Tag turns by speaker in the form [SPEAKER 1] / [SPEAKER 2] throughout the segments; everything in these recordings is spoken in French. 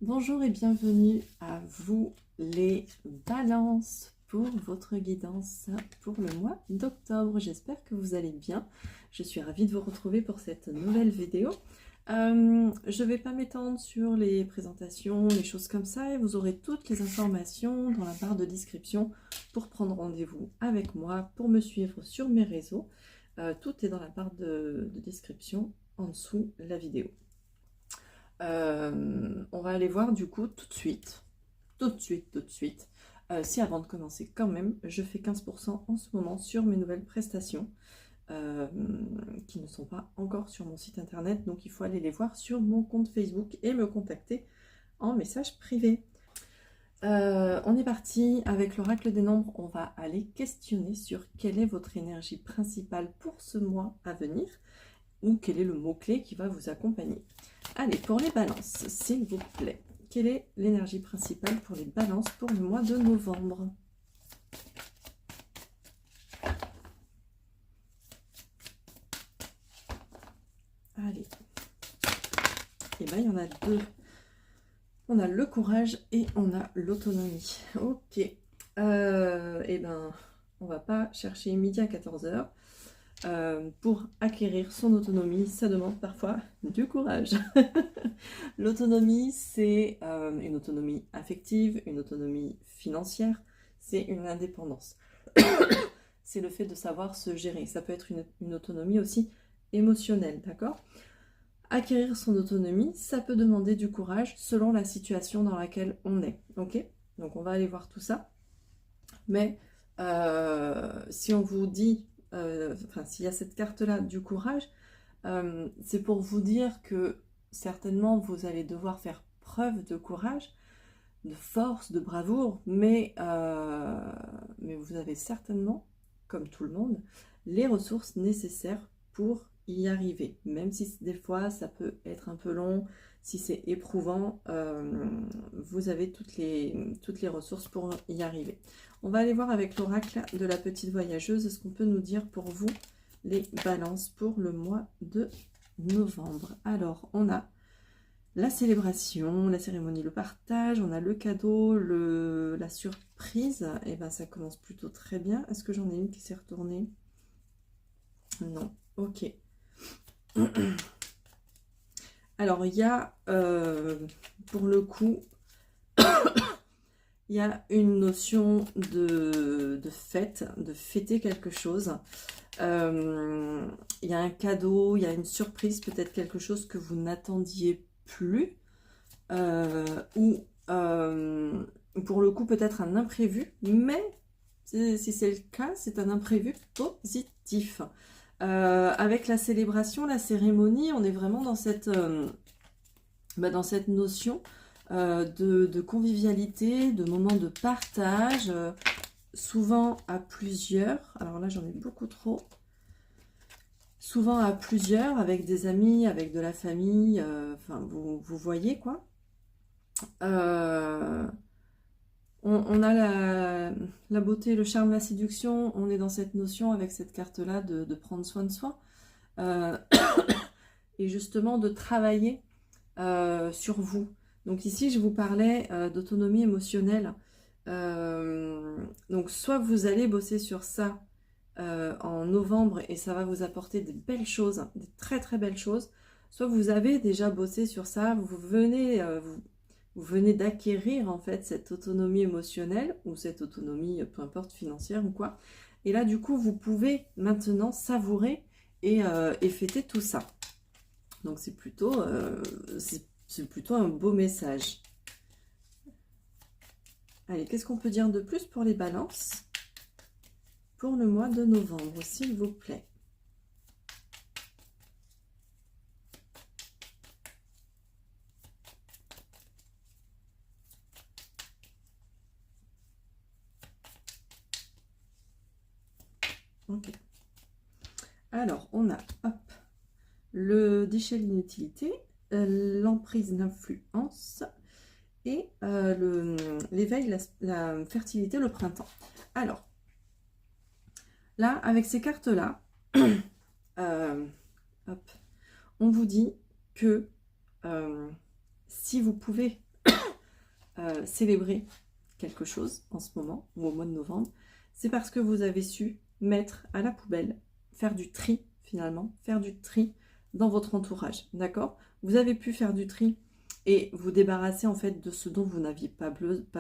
[SPEAKER 1] Bonjour et bienvenue à vous les balances pour votre guidance pour le mois d'octobre. J'espère que vous allez bien. Je suis ravie de vous retrouver pour cette nouvelle vidéo. Je ne vais pas m'étendre sur les présentations, les choses comme ça, et vous aurez toutes les informations dans la barre de description pour prendre rendez-vous avec moi, pour me suivre sur mes réseaux. Tout est dans la barre de description en dessous de la vidéo. On va aller voir du coup tout de suite, si avant de commencer quand même, je fais 15% en ce moment sur mes nouvelles prestations qui ne sont pas encore sur mon site internet, donc il faut aller les voir sur mon compte Facebook et me contacter en message privé. On est parti avec l'oracle des nombres. On va aller questionner sur quelle est votre énergie principale pour ce mois à venir, ou quel est le mot-clé qui va vous accompagner. Allez, pour les balances, s'il vous plaît, quelle est l'énergie principale pour les balances pour le mois de novembre? Allez. Et bien, il y en a deux. On a le courage et on a l'autonomie. Ok. Et ben, on va pas chercher midi à 14h. Pour acquérir son autonomie, ça demande parfois du courage. L'autonomie, c'est une autonomie affective, une autonomie financière, c'est une indépendance. C'est le fait de savoir se gérer. Ça peut être une autonomie aussi émotionnelle, d'accord? Acquérir son autonomie, ça peut demander du courage selon la situation dans laquelle on est, ok? Donc on va aller voir tout ça. Mais si on vous dit... s'il y a cette carte-là du courage, c'est pour vous dire que certainement vous allez devoir faire preuve de courage, de force, de bravoure, mais vous avez certainement, comme tout le monde, les ressources nécessaires pour y arriver. Même si des fois ça peut être un peu long, si c'est éprouvant, vous avez toutes les ressources pour y arriver. On va aller voir avec l'oracle de la petite voyageuse ce qu'on peut nous dire pour vous, les balances, pour le mois de novembre. Alors, on a la célébration, la cérémonie, le partage, on a le cadeau, la surprise. Et ben ça commence plutôt très bien. Est-ce que j'en ai une qui s'est retournée? Non. Ok. Alors, il y a, pour le coup... il y a une notion de fête, de fêter quelque chose. Il y a un cadeau, il y a une surprise, peut-être quelque chose que vous n'attendiez plus. Ou pour le coup peut-être un imprévu, mais si c'est le cas, c'est un imprévu positif. Avec la célébration, la cérémonie, on est vraiment dans cette notion de convivialité, de moments de partage, souvent à plusieurs. Alors là, j'en ai beaucoup trop. Souvent à plusieurs, avec des amis, avec de la famille, enfin, vous voyez quoi. On a la beauté, le charme, la séduction. On est dans cette notion avec cette carte-là de prendre soin de soi. Et justement de travailler sur vous. Donc ici, je vous parlais d'autonomie émotionnelle. Donc soit vous allez bosser sur ça en novembre et ça va vous apporter des belles choses, des très très belles choses. Soit vous avez déjà bossé sur ça, vous venez d'acquérir en fait cette autonomie émotionnelle ou cette autonomie, peu importe, financière ou quoi. Et là, du coup, vous pouvez maintenant savourer et fêter tout ça. Donc c'est plutôt un beau message. Allez, qu'est-ce qu'on peut dire de plus pour les balances pour le mois de novembre, s'il vous plaît? Ok. Alors, on a le déchet de l'inutilité, l'emprise d'influence et l'éveil, la fertilité, le printemps. Alors, là, avec ces cartes-là, on vous dit que si vous pouvez célébrer quelque chose en ce moment, ou au mois de novembre, c'est parce que vous avez su mettre à la poubelle, faire du tri finalement, faire du tri dans votre entourage, d'accord? Vous avez pu faire du tri et vous débarrasser en fait de ce dont vous n'aviez pas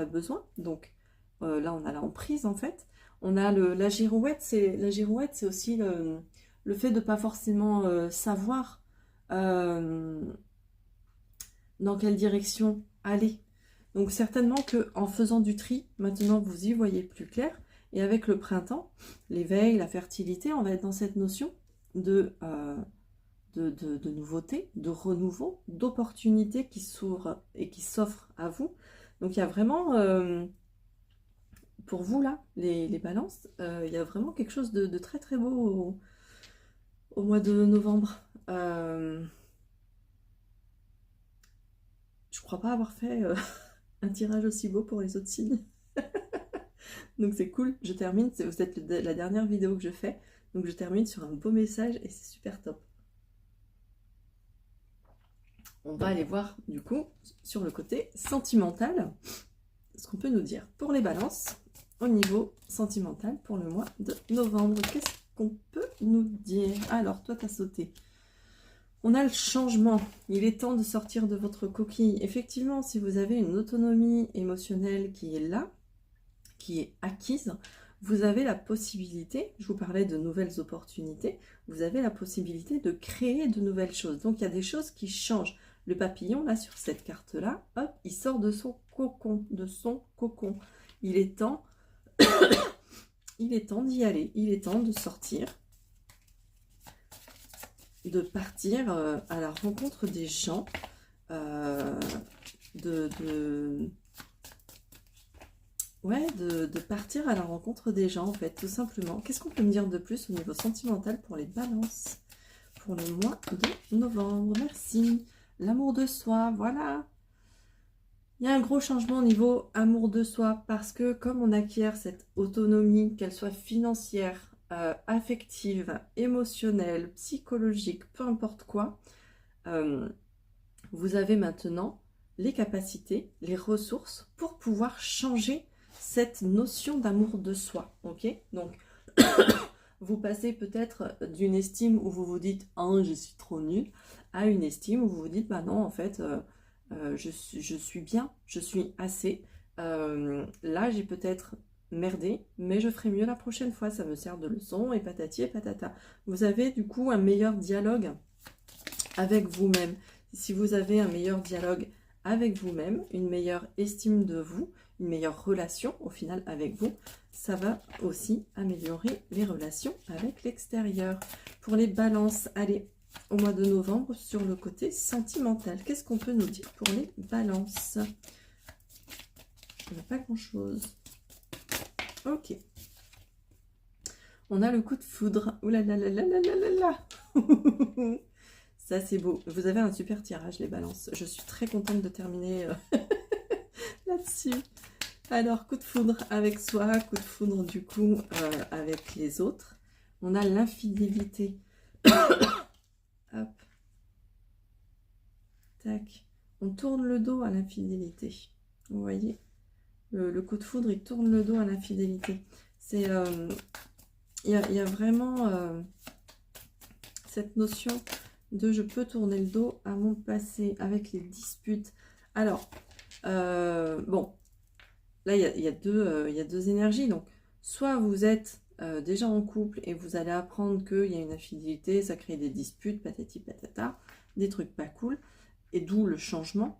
[SPEAKER 1] besoin. Donc là on a l'emprise en fait. On a la girouette, c'est aussi le fait de ne pas forcément savoir dans quelle direction aller. Donc certainement qu'en faisant du tri, maintenant vous y voyez plus clair. Et avec le printemps, l'éveil, la fertilité, on va être dans cette notion de nouveauté, de renouveau, d'opportunité qui s'ouvre et qui s'offre à vous. Donc il y a vraiment, pour vous là, les balances, il y a vraiment quelque chose de très très beau au mois de novembre. Je crois pas avoir fait un tirage aussi beau pour les autres signes. Donc c'est cool, je termine, vous êtes la dernière vidéo que je fais, donc je termine sur un beau message et c'est super top. On va aller voir du coup sur le côté sentimental ce qu'on peut nous dire pour les balances au niveau sentimental pour le mois de novembre. Qu'est-ce qu'on peut nous dire? Alors toi tu as sauté. On a le changement, il est temps de sortir de votre coquille. Effectivement, si vous avez une autonomie émotionnelle qui est là, qui est acquise, vous avez la possibilité, je vous parlais de nouvelles opportunités, vous avez la possibilité de créer de nouvelles choses. Donc il y a des choses qui changent. Le papillon, là, sur cette carte-là, hop, il sort de son cocon, Il est temps, il est temps d'y aller, il est temps de sortir, de partir à la rencontre des gens, de partir à la rencontre des gens, en fait, tout simplement. Qu'est-ce qu'on peut me dire de plus au niveau sentimental pour les balances pour le mois de novembre? Merci. L'amour de soi, voilà. Il y a un gros changement au niveau amour de soi parce que comme on acquiert cette autonomie, qu'elle soit financière, affective, émotionnelle, psychologique, peu importe quoi, vous avez maintenant les capacités, les ressources pour pouvoir changer cette notion d'amour de soi, ok? Donc, vous passez peut-être d'une estime où vous vous dites « Oh, je suis trop nulle » à une estime où vous vous dites « Bah non, en fait, je suis bien, je suis assez. Là, j'ai peut-être merdé, mais je ferai mieux la prochaine fois, ça me sert de leçon, et patati et patata. » Vous avez du coup un meilleur dialogue avec vous-même. Si vous avez un meilleur dialogue avec vous-même, une meilleure estime de vous, une meilleure relation au final avec vous, ça va aussi améliorer les relations avec l'extérieur. Pour les balances, allez, au mois de novembre, sur le côté sentimental, qu'est-ce qu'on peut nous dire pour les balances? Il n'y a pas grand-chose. Ok. On a le coup de foudre. Ouh là là là là là là là là. Ça, c'est beau. Vous avez un super tirage, les balances. Je suis très contente de terminer là-dessus. Alors, coup de foudre avec soi, coup de foudre du coup avec les autres. On a l'infidélité. Hop. Tac. On tourne le dos à l'infidélité. Vous voyez, le coup de foudre, il tourne le dos à l'infidélité. C'est, il y a vraiment cette notion de je peux tourner le dos à mon passé avec les disputes. Alors, bon, là, il y a deux énergies. Donc, soit vous êtes déjà en couple et vous allez apprendre qu'il y a une infidélité, ça crée des disputes, patati patata, des trucs pas cool, et d'où le changement.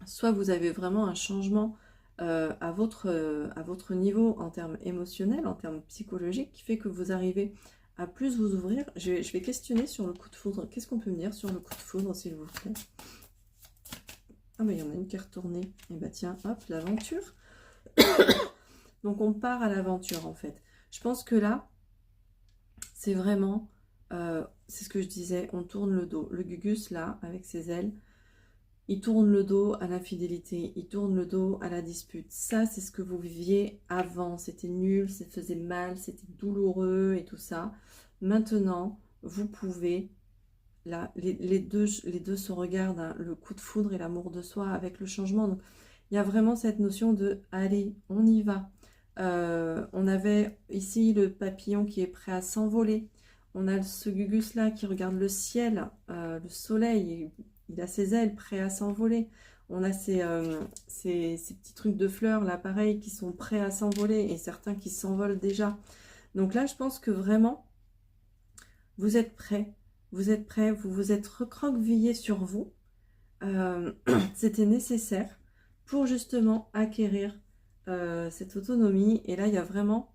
[SPEAKER 1] Soit vous avez vraiment un changement à votre niveau en termes émotionnels, en termes psychologiques, qui fait que vous arrivez à plus vous ouvrir. Je vais questionner sur le coup de foudre. Qu'est-ce qu'on peut me dire sur le coup de foudre, s'il vous plaît? Ah, mais il y en a une qui est retournée. Et bah tiens, hop, l'aventure. Donc, on part à l'aventure, en fait. Je pense que là, c'est vraiment... c'est ce que je disais, on tourne le dos. Le Gugus, là, avec ses ailes, il tourne le dos à l'infidélité, il tourne le dos à la dispute. Ça, c'est ce que vous viviez avant. C'était nul, ça faisait mal, c'était douloureux et tout ça. Maintenant, vous pouvez... Là, les deux se regardent, hein, le coup de foudre et l'amour de soi avec le changement. Donc, Il y a vraiment cette notion de « allez, on y va ». On avait ici le papillon qui est prêt à s'envoler. On a ce Gugus là qui regarde le ciel, le soleil, il a ses ailes prêts à s'envoler. On a ces petits trucs de fleurs là, pareil, qui sont prêts à s'envoler et certains qui s'envolent déjà. Donc là, je pense que vraiment, vous êtes prêts, vous vous êtes recroquevillés sur vous. C'était nécessaire pour justement acquérir cette autonomie. Et là, il y a vraiment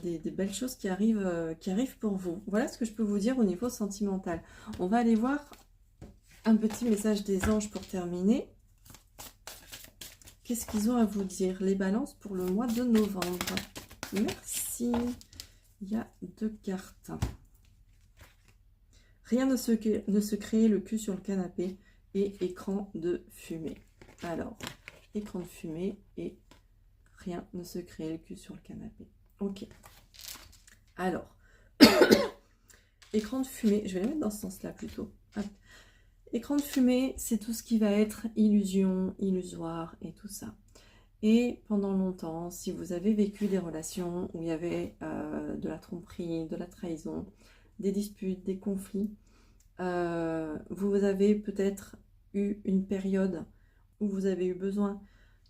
[SPEAKER 1] des belles choses qui arrivent pour vous. Voilà ce que je peux vous dire au niveau sentimental. On va aller voir un petit message des anges pour terminer. Qu'est-ce qu'ils ont à vous dire, les balances, pour le mois de novembre? Merci. Il y a 2 cartes. Rien ne se crée le cul sur le canapé et écran de fumée. Alors, écran de fumée et rien ne se crée le cul sur le canapé. Ok. Alors, écran de fumée, je vais le mettre dans ce sens-là plutôt. Hop. Écran de fumée, c'est tout ce qui va être illusion, illusoire et tout ça. Et pendant longtemps, si vous avez vécu des relations où il y avait de la tromperie, de la trahison, des disputes, des conflits, vous avez peut-être eu une période où vous avez eu besoin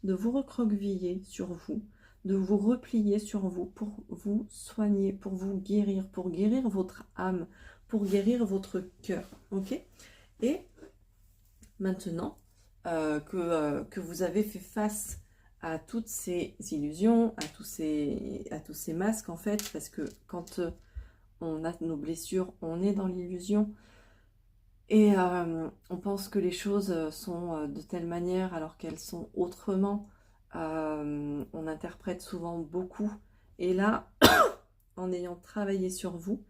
[SPEAKER 1] de vous recroqueviller sur vous, de vous replier sur vous pour vous soigner, pour vous guérir, pour guérir votre âme, pour guérir votre cœur. Ok? Et maintenant que vous avez fait face à toutes ces illusions, à tous ces masques en fait, parce que quand on a nos blessures, on est dans l'illusion et on pense que les choses sont de telle manière alors qu'elles sont autrement. On interprète souvent beaucoup et là, en ayant travaillé sur vous,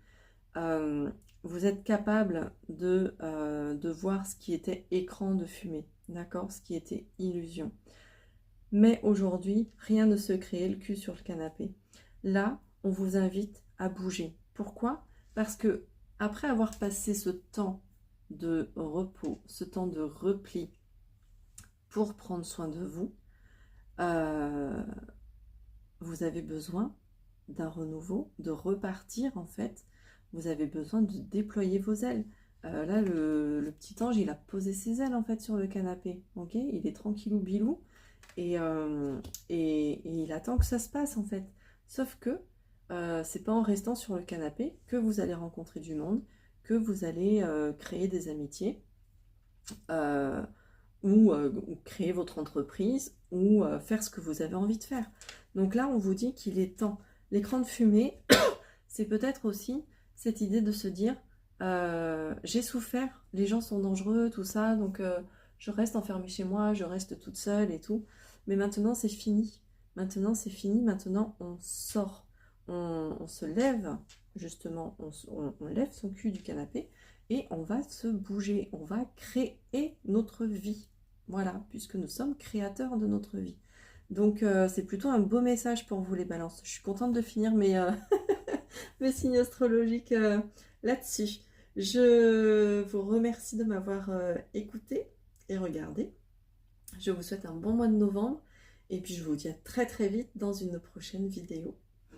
[SPEAKER 1] vous êtes capable de voir ce qui était écran de fumée, d'accord, ce qui était illusion. Mais aujourd'hui, rien ne se crée le cul sur le canapé. Là, on vous invite à bouger. Pourquoi? Parce que après avoir passé ce temps de repos, ce temps de repli pour prendre soin de vous, vous avez besoin d'un renouveau, de repartir en fait. Vous avez besoin de déployer vos ailes. Là, le petit ange, il a posé ses ailes en fait sur le canapé. Ok, il est tranquillou bilou et il attend que ça se passe en fait. Sauf que c'est pas en restant sur le canapé que vous allez rencontrer du monde, que vous allez créer des amitiés ou créer votre entreprise ou faire ce que vous avez envie de faire. Donc là, on vous dit qu'il est temps. L'écran de fumée, c'est peut-être aussi cette idée de se dire j'ai souffert, les gens sont dangereux, tout ça, donc je reste enfermée chez moi, je reste toute seule et tout. Mais maintenant, c'est fini. Maintenant, c'est fini. Maintenant, on sort. On se lève, justement, on lève son cul du canapé et on va se bouger. On va créer notre vie. Voilà, puisque nous sommes créateurs de notre vie. Donc, c'est plutôt un beau message pour vous, les balances. Je suis contente de finir mes signes astrologiques là-dessus. Je vous remercie de m'avoir écouté et regardé. Je vous souhaite un bon mois de novembre et puis je vous dis à très très vite dans une prochaine vidéo.